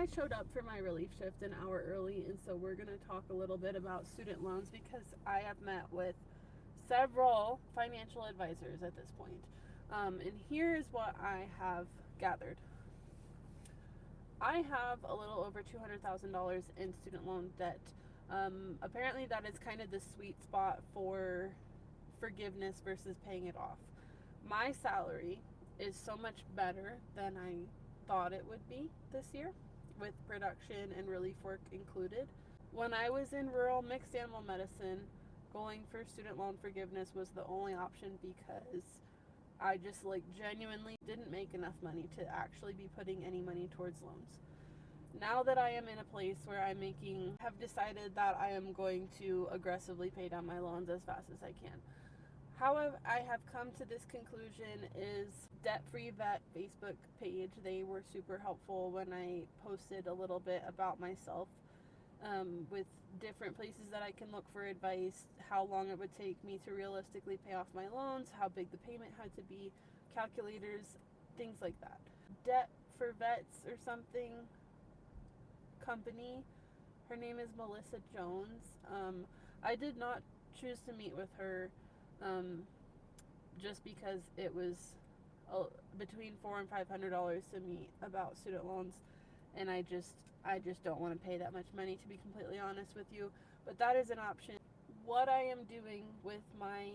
I showed up for my relief shift an hour early, and so we're going to talk a little bit about student loans because I have met with several financial advisors at this point. And here is what I have gathered. I have a little over $200,000 in student loan debt. Apparently, that is kind of the sweet spot for forgiveness versus paying it off. My salary is so much better than I thought it would be this year, with production and relief work included. When I was in rural mixed animal medicine, going for student loan forgiveness was the only option because I just genuinely didn't make enough money to actually be putting any money towards loans. Now that I am in a place where have decided that I am going to aggressively pay down my loans as fast as I can. How I have come to this conclusion is Debt Free Vet Facebook page. They were super helpful when I posted a little bit about myself, with different places that I can look for advice, how long it would take me to realistically pay off my loans, how big the payment had to be, calculators, things like that. Debt for Vets or something company. Her name is Melissa Jones. I did not choose to meet with her, just because it was between $400 and $500 to meet about student loans, and I just don't want to pay that much money, to be completely honest with you. But that is an option. What I am doing with my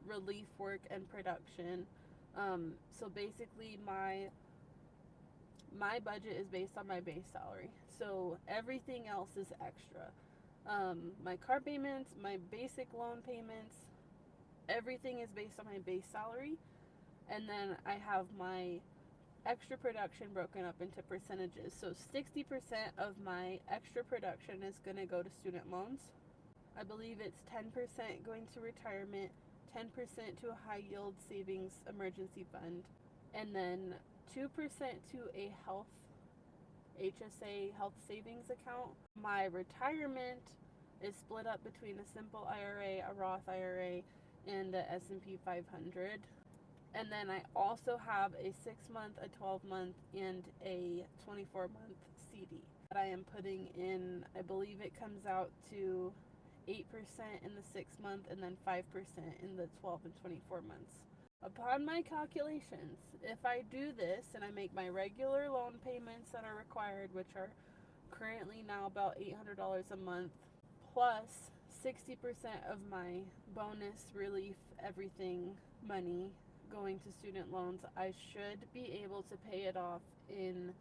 relief work and production, so basically my budget is based on my base salary, so everything else is extra. My car payments, my basic loan payments, everything is based on my base salary, and then I have my extra production broken up into percentages. So 60% of my extra production is going to go to student loans. I believe it's 10% going to retirement, 10% to a high yield savings emergency fund, and then 2% to a HSA health savings account. My retirement is split up between a simple IRA, a Roth IRA, and the S&P 500. And then I also have a 6-month, a 12-month, and a 24-month CD that I am putting in. I believe it comes out to 8% in the 6-month and then 5% in the 12 and 24 months. Upon my calculations, if I do this and I make my regular loan payments that are required, which are currently now about $800 a month, plus 60% of my bonus, relief, everything money going to student loans, I should be able to pay it off in